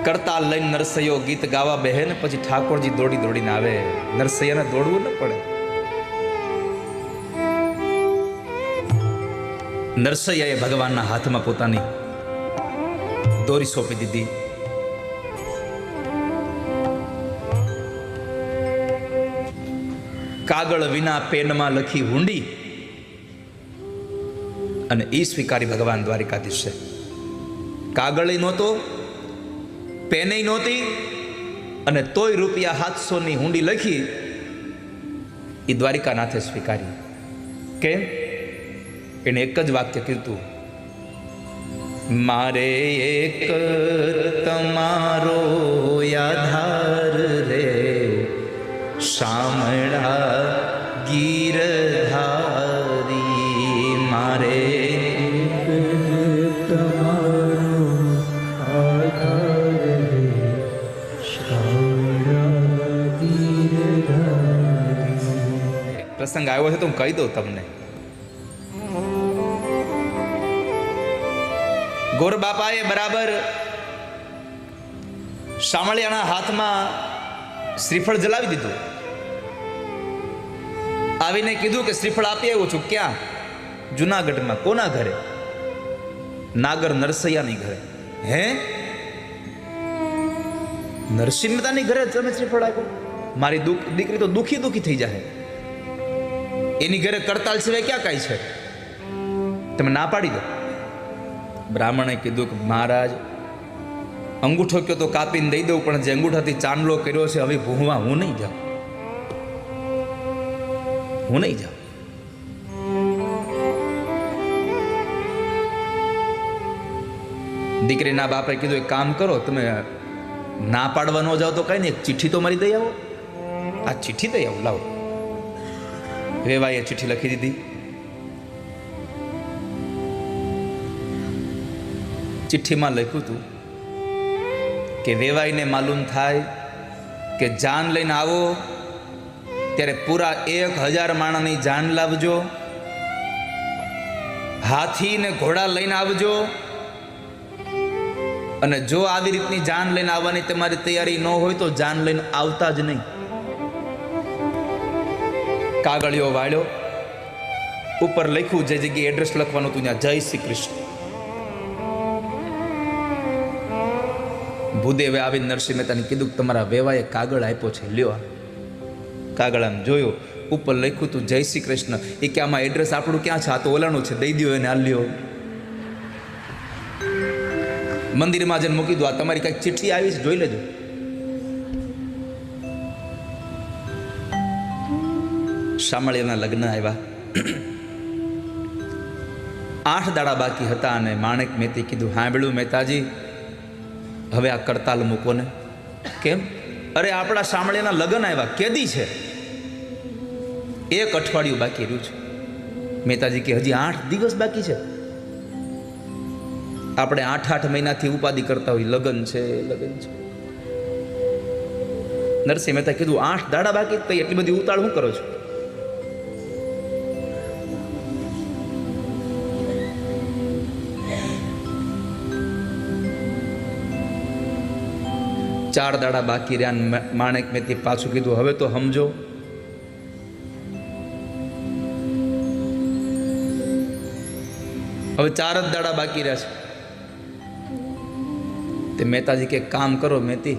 કરતાલ લઈને નરસૈયો ગીત ગાવા બેહે ને પછી ઠાકોરજી દોડી દોડીને આવે. નરસૈયાને દોડવું ન પડે. નરસૈયાએ ભગવાનના હાથમાં પોતાની દોરી સોંપી દીધી. કાગળ વિના પેનમાં લખી હુંડી અને ઈ સ્વીકારી ભગવાન દ્વારિકાધીશે. કાગળ નહોતો, પેન નહોતી, અને તોય ₹700ની હુંડી લખી એ દ્વારિકાનાથે સ્વીકારી. કેમ? એને એક જ વાક્ય કીધું, મારે એક તમારો આધાર રે શામળા ગીરધારી. મારે પ્રસંગ આવ્યો છે તો હું કહી દઉં તમને. ગોર બાપાએ બરાબર શામળિયાના હાથમાં શ્રીફળ જલાવી દીધું. આવીને કીધું કે શ્રીફળ આપી આવ્યો છું. ક્યાં? જુનાગઢમાં. કોના ઘરે? નાગર નરસૈયાની ઘરે. હે? નરસિંહ મહેતાની ઘરે તમે શ્રીફળ આપ્યો? મારી દીકરી તો દુખી દુખી થઈ જાય. એની ઘરે કરતાલ સિવાય ક્યાં કાંઈ છે? તમે ના પાડી દો. બ્રાહ્મણે કીધું કે મહારાજ, અંગૂઠો કયો તો કાપીને દઈ દઉં, પણ જે અંગૂઠાથી ચાંદલો કર્યો છે હવે ભૂંવા હું નહીં જાઉં. હું નહીં જાઉં. દીકરીના બાપે કીધું એક કામ કરો, તમે ના પાડવા ન જાઓ તો કઈ નહીં, એક ચિઠ્ઠી તો મારી દઈ આવો. આ ચિઠ્ઠી દઈ આવો, લાવો. વેવાઈએ ચિઠ્ઠી લખી દીધી. ચિઠ્ઠીમાં લખ્યું હતું કે વેવાઈને માલુમ થાય કે જાન લઈને આવો ત્યારે પૂરા 1000 માણસની જાન લાવજો, હાથી ને ઘોડા લઈને આવજો, અને જો આવી રીતની જાન લઈને આવવાની તમારી તૈયારી ન હોય તો જાન લઈને આવતા જ નહીં. કાગળિયો વાળ્યો, ઉપર લખ્યું જે જગ્યાએ એડ્રેસ લખવાનું હતું ત્યાં, જય શ્રી કૃષ્ણ. ભૂદેવે આવીને નરસિંહ મહેતાને કીધું કે તમારા વેવાએ કાગળ આપ્યો છે, લ્યો. કાગળ આમ જોયો, ઉપર લખ્યું હતું જય શ્રી કૃષ્ણ. એ કે આમાં એડ્રેસ આપણું ક્યાં છે? આ તો ઓલાનું છે, દઈ દો એને, આ લ્યો. મંદિરમાં જઈને મૂકી દો, આ તમારી કઈક ચિઠ્ઠી આવી છે, જોઈ લેજો. શામળિયાના લગ્ન આવ્યા. 8 દાડા બાકી હતા અને માણેક મહેતે કીધું, હાંભળ્યું મહેતાજી, હવે આ કરતાલ મૂકો ને. કેમ? અરે આપણા શામળિયાના લગ્ન આવ્યા, કેદી છે? 1 અઠવાડિયું બાકી રહ્યું છે. મહેતાજી કે હજી 8 દિવસ બાકી છે. આપણે 8 મહિનાથી ઉપાધિ કરતા હોય, લગ્ન છે, લગ્ન છે. નરસિંહ મહેતા કીધું 8 દાડા બાકી, તો એટલી બધી ઉતાળ શું કરો છો? ચાર દાડા બાકી રહ્યા. માણેક મહેતે પાછું કીધું, હવે તો સમજો. હવે 4 જ દાડા બાકી રહ્યા છે. તે મહેતાજી કે કામ કરો મહેતી.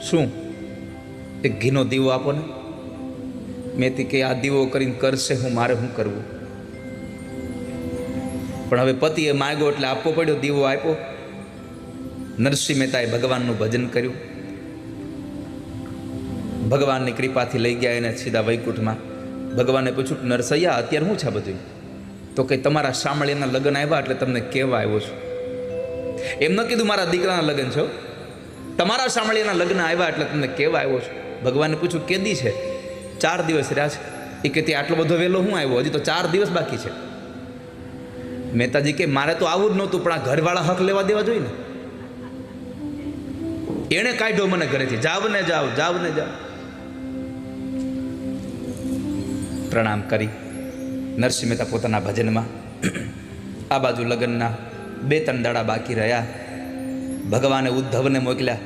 શું? એક ઘીનો દીવો આપો ને. મહેતી કે આ દીવો કરીને કરશે હું, મારે શું કરવું? પણ હવે પતિએ માગ્યો એટલે આપવો પડ્યો. દીવો આપ્યો. નરસિંહ મહેતાએ ભગવાનનું ભજન કર્યું. ભગવાનની કૃપાથી લઈ ગયા એને સીધા વૈકુંઠમાં. ભગવાને પૂછ્યું, નરસૈયા અત્યારે શું છે બધું? તો કે તમારા શામળિયાના લગ્ન આવ્યા એટલે તમને કહેવા આવ્યો છું. એમ ન કીધું મારા દીકરાના લગ્ન છે, તમારા શામળિયાના લગ્ન આવ્યા એટલે તમને કહેવા આવ્યો છું. ભગવાને પૂછ્યું, કેદી છે? 4 દિવસ રહ્યા છે. એ કે આટલો બધો વહેલો હું આવ્યો? હજી તો 4 દિવસ બાકી છે. મહેતાજી કે મારે તો આવું જ નહોતું, પણ આ ઘરવાળા હક લેવા દેવા જોઈએ ને. એણે કાઢ્યો મને ઘરેથી, જાવ ને જાવ, જાવ ને જાવ. પ્રણામ કરી નરસિંહ મહેતા પોતાના ભજનમાં. આ બાજુ લગ્નના 2-3 દાડા બાકી રહ્યા. ભગવાને ઉદ્ધવને મોકલ્યા,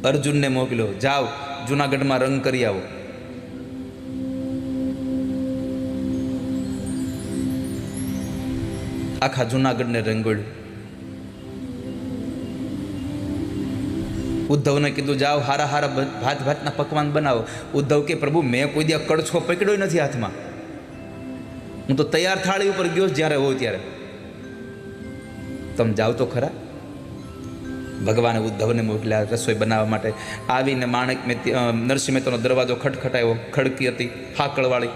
અર્જુનને મોકલ્યો, જાઓ જુનાગઢમાં રંગ કરી આવો. આખા જુનાગઢને રંગોળ્યું. ઉદ્ધવને કીધું જાઓ હારા હારા ભાત ભાતના પકવાન બનાવો. ઉદ્ધવ કે પ્રભુ મેં કોઈ દી કડછો પકડ્યો નથી હાથમાં, હું તો તૈયાર થાળી ઉપર ગયો જ્યારે હોઉં ત્યારે. તમે જાઓ તો ખરા. ભગવાને ઉદ્ધવને મોકલ્યા રસોઈ બનાવવા માટે. આવીને માણેક નરસિંહ મહેતાનો દરવાજો ખટખટાયો. ખડકી હતી ફાકળવાળી.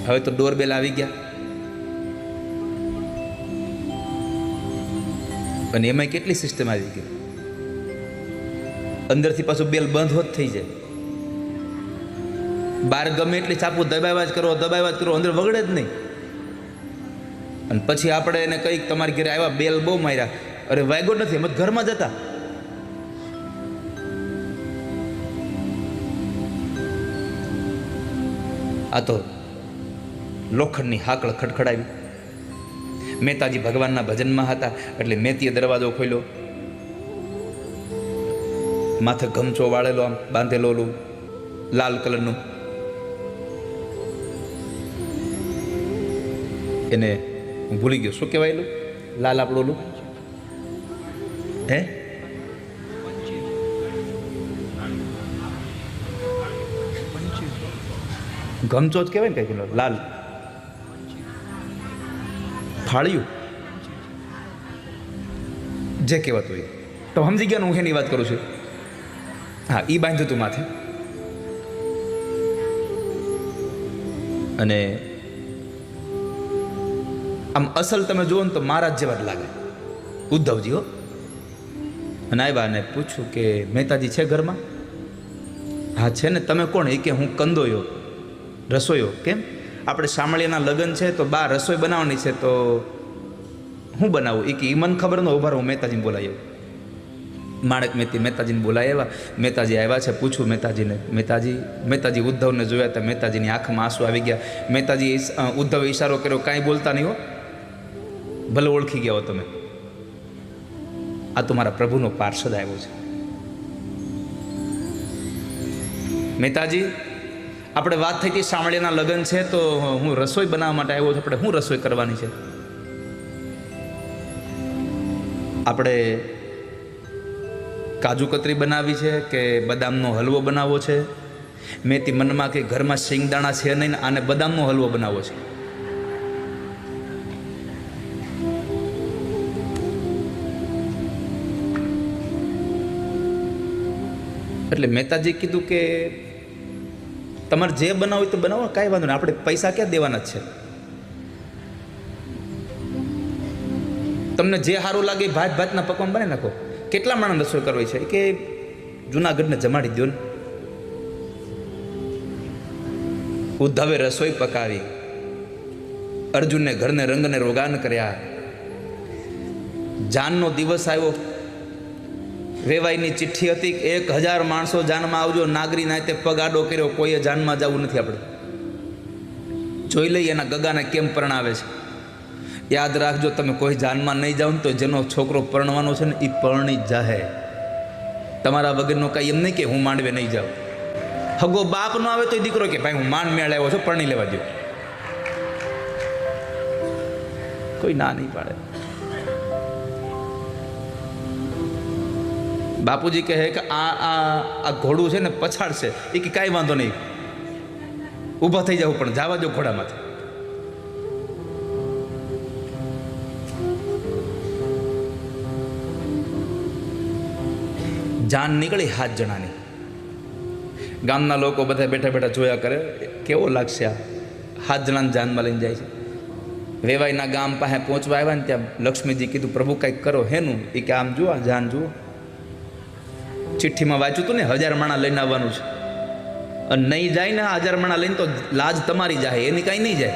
હવે તો ડોરબેલ આવી ગયા, અને એમાં કેટલી સિસ્ટમ આવી ગઈ. અંદરથી પાછું બેલ બંધ હોત થઈ જાય. બહાર ગમે એટલી ચાપુ દબાવ્યા જ કરો, અંદર વગડે જ નહીં. અને પછી આપણે એને કંઈક તમારી ઘરે આવ્યા, બેલ બહુ માર્યા, અરે વાગ્યો નથી, એમ ઘરમાં જતા. આ તો લોખંડની હાકળ ખડખડાવી. મહેતાજી ભગવાનના ભજનમાં હતા એટલે મહેતીએ દરવાજો ખોલ્યો. માથે ગમચો વાળેલો, આમ બાંધેલો, ઓલું લાલ કલરનું. એને હું ભૂલી ગયો, શું કહેવાયેલું લાલ આપણું ઓલું? હે ગમચો જ કહેવાય ને કઈ લાલ ફાળ્યું જે કહેવાતું હોય. તો સમજી ગયા ને હું એની વાત કરું છું. હા, એ બાંધ્યું હતું માથે. અને આમ અસલ તમે જુઓ ને તો મહારાજ જેવા જ લાગે ઉદ્ધવજી હો. અને આવ્યા ને પૂછ્યું કે મહેતાજી છે ઘરમાં? હા છે ને. તમે કોણ? એ કે હું કંદોયો, રસોઈયો. કેમ? આપણે શામળિયાના લગ્ન છે તો બા રસોઈ બનાવવાની છે, તો હું બનાવું? એ કે એ મને ખબર ન. ઉભા રહો, હું મહેતાજીને બોલાવી આવું. માણેક મહેતાજીને બોલાવી આવ્યા. મહેતાજી આવ્યા છે. પૂછ્યું મહેતાજીને. મહેતાજી ઉદ્ધવને જોયા હતા. મહેતાજીની આંખમાં આંસુ આવી ગયા. મહેતાજી ઉદ્ધવે ઈશારો કર્યો, કાંઈ બોલતા નહીં હો, ભલે ઓળખી ગયા હો તમે. આ તો મારા પ્રભુનો પાર્ષદ આવ્યો છે. મહેતાજી, આપણે વાત થઈ હતી શામળિયાના લગ્ન છે તો હું રસોઈ બનાવવા માટે આવ્યો છું. આપણે શું રસોઈ કરવાની છે? આપણે કાજુ કતરી બનાવી છે કે બદામનો હલવો બનાવવો છે? મેથી મનમાં કે ઘરમાં શિંગદાણા છે નહીં, આને બદામનો હલવો બનાવવો છે. એટલે મહેતાજી કીધું કે તમારે જે બનાવો તો બનાવો, કાંઈ વાંધો નહીં, આપણે પૈસા ક્યાં દેવાના જ છે. તમને જે સારું લાગે ભાતના પકવાન બનાવી નાખો. કેટલા માણસ રસોઈ કરવી છે? કે જુનાગઢને જમાડી દો ને. ઉદ્ધવે રસોઈ પકાવી. અર્જુનને ઘરને રંગને રોગાન કર્યા. જાનનો દિવસ આવ્યો. વેવાઈની ચિઠ્ઠી હતી, 1000 માણસો જાનમાં આવજો. નાગરી નાતે પગ આડો કર્યો, કોઈએ જાનમાં જવું નથી. આપણે જોઈ લઈએ એના ગગાને કેમ પરણાવે છે. યાદ રાખજો, તમે કોઈ જાનમાં નહીં જાઓ ને તો જેનો છોકરો પરણવાનો છે ને એ પરણી જ જાહે. તમારા વગરનો કાંઈ એમ નહીં કે હું માંડવે નહીં જાઉં. હગો બાપ નો આવે તો દીકરો કે ભાઈ હું માંડ મેળ આવ્યો છું, પરણી લેવા દો. કોઈ ના નહીં પાડે. બાપુજી કહે કે આ ઘોડું છે ને પછાડશે. એ કે કાંઈ વાંધો નહીં, ઊભા થઈ જાવ, પણ જવા દો ઘોડામાંથી. જાન નીકળી 7 જણાની. ગામના લોકો બધા બેઠા બેઠા જોયા કરે, કેવો લાગશે આ 7 જણાને જાનમાં લઈને જાય છે. વેવાઈના ગામ પાસે પહોંચવા આવ્યા ને ત્યાં લક્ષ્મીજી કીધું પ્રભુ કંઈક કરો. હેનું? એ કે આમ જુઓ, જાન જુઓ. ચિઠ્ઠીમાં વાંચ્યું હતું ને 1000 માણા લઈને આવવાનું છે. અને નહીં જાય ને 1000 માણા લઈને તો લાજ તમારી જાય, એની કાંઈ નહીં જાય.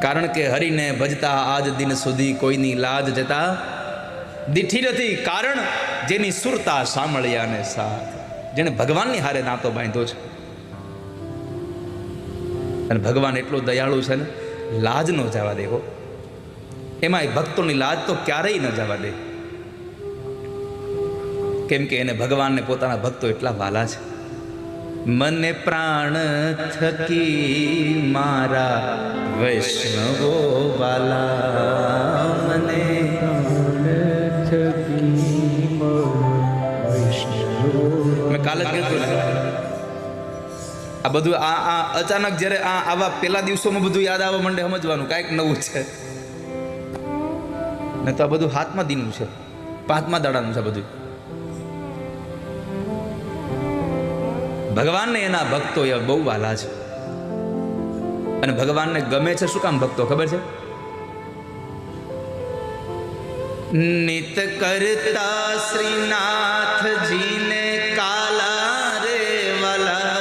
કારણ કે હરિને ભજતા આજ દિન સુધી કોઈની લાજ જતા દીઠી નથી. કારણ જેની સુરતા સાંભળ્યાને સાથ, જેને ભગવાનની હારે નાતો બાંધ્યો છે. અને ભગવાન એટલો દયાળુ છે ને, લાજ ન જવા દેવો. એમાંય ભક્તોની લાજ તો ક્યારેય ન જવા દે, કેમ કે એને ભગવાનને પોતાના ભક્તો એટલા વાલા છે. મને પ્રાણ થકી મારા વૈષ્ણવો વાલા, મને મેં કાલે જ કીધું ને, આ બધું આ અચાનક જ્યારે આવા પેલા દિવસોમાં બધું યાદ આવવા માંડે, સમજવાનું કાંઈક નવું છે. ને તો આ બધું હાથમાં દીનું છે, 5મા દાડાનું છે બધું. ભગવાનને એના ભક્તો એ બહુ વાલા છે, અને ભગવાનને ગમે છે. શું કામ ભક્તો ખબર છે? નિત કરતા શ્રીનાથજીને કાલા રે વાલા,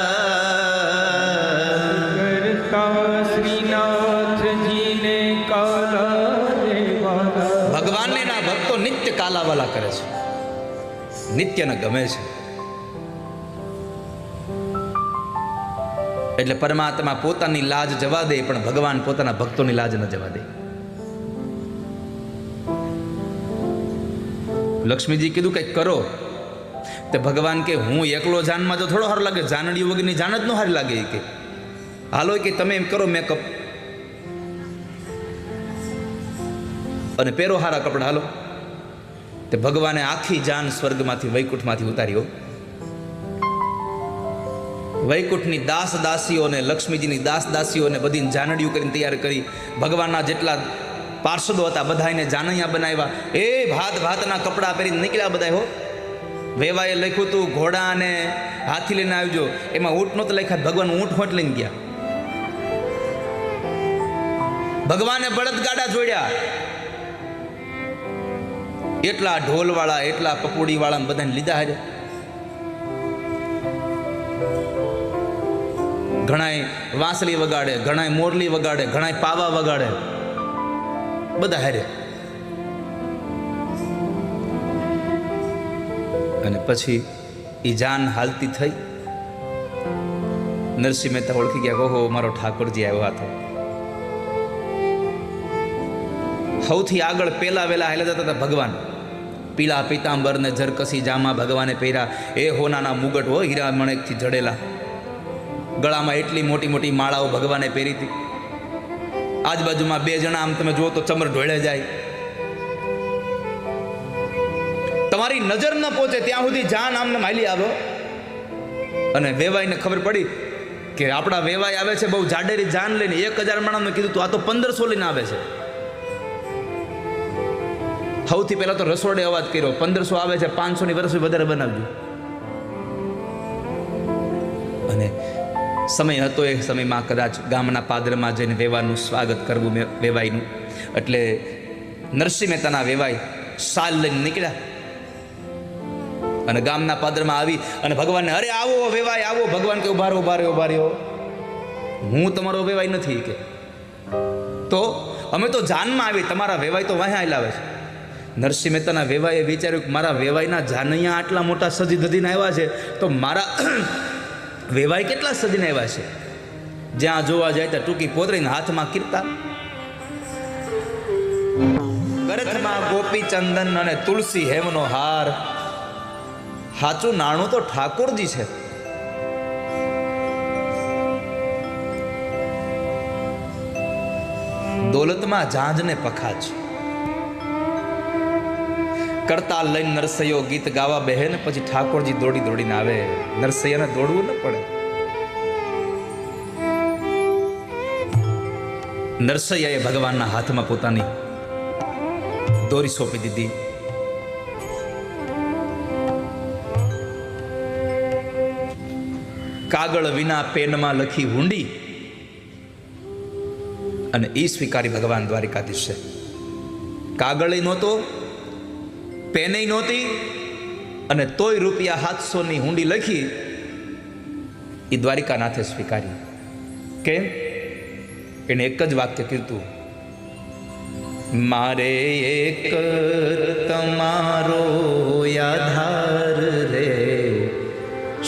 કરતા શ્રીનાથજીને કાલા રે વાલા. ભગવાનને એના ભક્તો નિત્ય કાલાવાલા કરે છે, નિત્યને ગમે છે. એટલે પરમાત્મા પોતાની લાજ જવા દે, પણ ભગવાન પોતાના ભક્તોની લાજ ન જવા દે. લક્ષ્મીજી કીધું કંઈક કરો, તે ભગવાન કે હું એકલો જાનમાં તો થોડો સારો લાગે, જાનડીઓ વગરની જાન જ ન સારી લાગે. કે હાલો કે તમે એમ કરો મેકઅપ અને પહેરો સારા કપડા, હાલો. તે ભગવાને આખી જાન સ્વર્ગમાંથી વૈકુંઠમાંથી ઉતાર્યો. વૈકુંઠની દાસ દાસીઓને, લક્ષ્મીજીની દાસ દાસીઓને બધીને જાનડીઓ કરીને તૈયાર કરી. ભગવાનના જેટલા પાર્ષદો હતા બધાને જાનૈયા બનાવ્યા. એ ભાત ભાતના કપડાં પહેરીને નીકળ્યા બધા. હો, વેવાએ લખ્યું હતું ઘોડા અને હાથી લઈને આવજો, એમાં ઊંટ નહોતું લખ્યા, ભગવાન ઊંટ હોટ લઈને ગયા. ભગવાને બળદગાડા જોડ્યા, એટલા ઢોલવાળા, એટલા પપોડીવાળા બધાને લીધા હારે. ઘણાય વાંસળી વગાડે, ઘણાય મોરલી વગાડે, ઘણાય પાવા વગાડે, બધા હારે. અને પછી એ જાન હાલતી થઈ. નરસિંહ મહેતા ઓળખી ગયા, ઓહો મારો ઠાકોરજી આવ્યો હતો. સૌથી આગળ પેલા વેલા હાલ્યા જતા હતા ભગવાન. પીળા પીતાંબર ને જરકસી જામા ભગવાને પહેર્યા. એ હોનાના મુગટ હોય હીરા મણેકથી જડેલા. ગળામાં એટલી મોટી મોટી માળાઓ ભગવાને પહેરી હતી. આજુબાજુમાં 2 જણા આમ તમે જુઓ તો ચમર ઢોળે જાય. તમારી નજર ન પહોંચે ત્યાં સુધી જાન આમને માલી આવ્યો. અને વેવાઈને ખબર પડી કે આપણા વેવાઈ આવે છે બહુ જાડેરી જાન લઈને. 1000 માણસને કીધું તું, આ તો 1500 લઈને આવે છે. સૌથી પહેલા તો રસોડે અવાજ કર્યો, 1500 આવે છે, 500 ની રસોઈ વધારે બનાવજો. અને સમય હતો, એ સમયમાં કદાચ ગામના પાદરમાં જઈને વેવાનું સ્વાગત કરવું, વેવાઈનું. એટલે નરસિંહ મહેતાના વેવાઈ સાલ લઈને નીકળ્યા અને ગામના પાદરમાં આવી અને ભગવાનને, અરે આવો વેવાઈ આવો. ભગવાન કે ઉભા રહ્યો, ઉભા રહ્યો, ઉભા રહ્યો, હું તમારો વેવાઈ નથી. કે તો અમે તો જાનમાં આવી, તમારા વેવાઈ તો વાહ્યા લાવે છે. નરસિંહ મહેતાના વેવાઈએ વિચાર્યું કે મારા વેવાઈના જાનૈયા આટલા મોટા સજી ધજીને આવ્યા છે, તો મારા વેવાઈ કેટલા સજીને આવ્યા છે. જ્યાં જોવા જાય ત્યાં ટૂંકી પોતરીને હાથમાં કીર્તા, ગરથમાં ગોપી ચંદન અને તુલસી હેમનો હાર. સાચું નાણું તો ઠાકોરજી છે. દોલતમાં ઝાંઝને પખાજ. કરતા લઈને નરસૈયો ગીત ગાવા બેહે ને પછી ઠાકોરજી દોડી દોડીને આવે. નરસૈયાને દોડવું ન પડે. નરસૈયાએ ભગવાનના હાથમાં પોતાની દોરી સોંપી દીધી. કાગળ વિના પેનમાં લખી હુંડી, અને એ સ્વીકારી ભગવાન દ્વારિકાધીશ છે. કાગળ નહોતો, પેનય નહોતી, અને તોય ₹700ની હુંડી લખી એ દ્વારિકાનાથે સ્વીકારી. કેમ? એને એક જ વાક્ય કીધું, મારે એક તમારો આધાર રે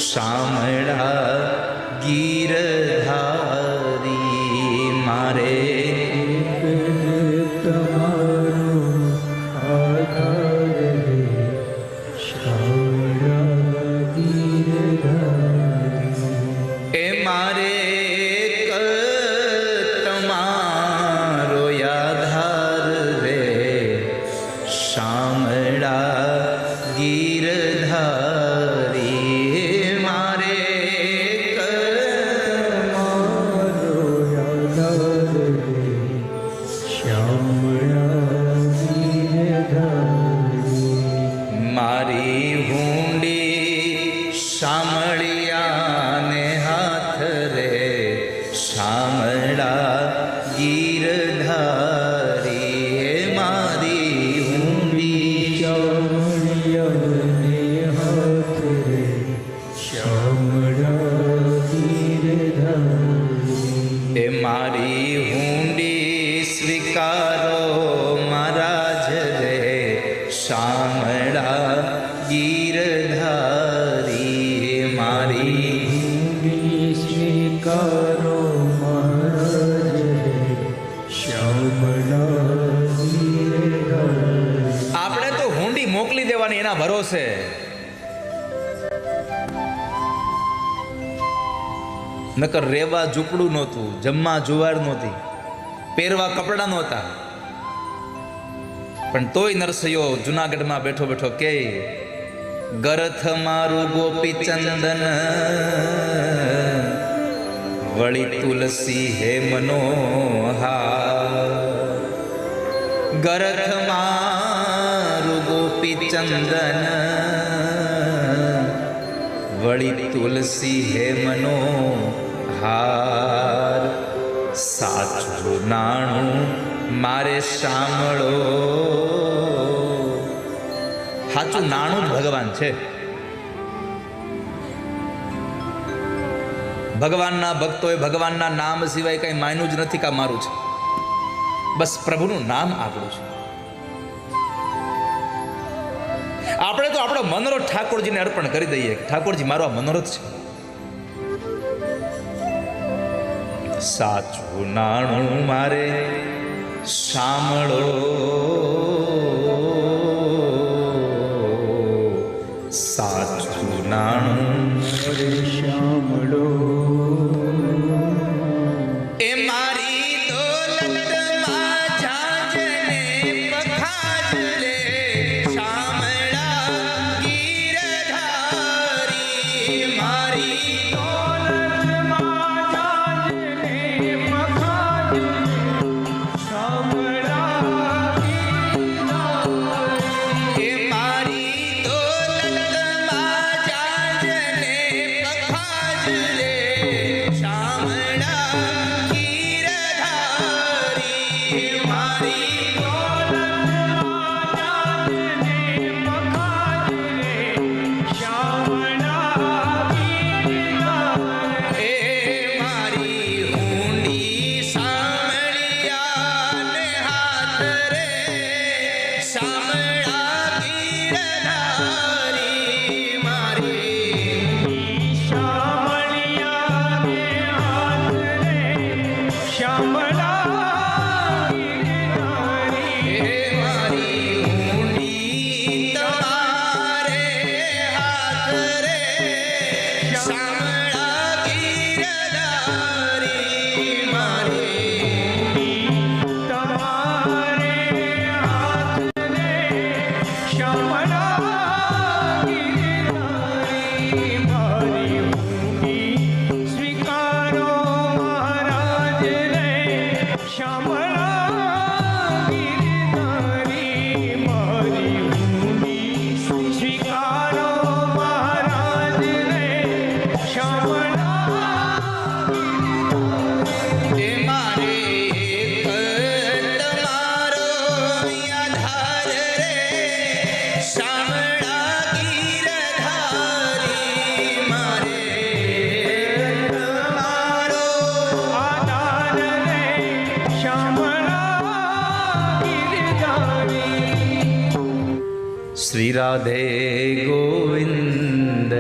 શામળા ગીરધારી. મારે તમારો ભરોસે. નકર રેવા ઝૂંપડું નહોતું, જમવા જુવાર નહોતી, પહેરવા કપડાં નહોતા. પણ તોય નરસૈયો જુનાગઢમાં બેઠો બેઠો કે ગરથ મારું ગોપી ચંદન વળી તુલસી હે મનોહાર. ગરથ મારું ગોપી ચંદન વળી તુલસી હે મનોહાર. સાચું નાણું મારે સાંભળો. સાચું નાણું જ ભગવાન છે. ભગવાનના ભક્તોએ ભગવાનના નામ સિવાય કઈ માન્યું જ નથી કે મારું છે. બસ પ્રભુનું નામ આપણું છે. આપણે તો આપણો મનોરથ ઠાકોરજીને અર્પણ કરી દઈએ. ઠાકોરજી મારો આ મનોરથ છે. સાચું નાણું મારે સાંભળો. સાચું નાણું સાંભળો. એ મારી દોલતમાં જાજને પખાજલે શામળા ગીરધારી. મારી શ્રી રાધે ગોવિંદ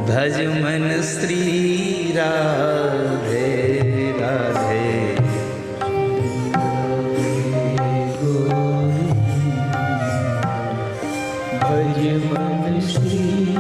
ભજ મન શ્રી રાધે રાધે. ભજ મન શ્રી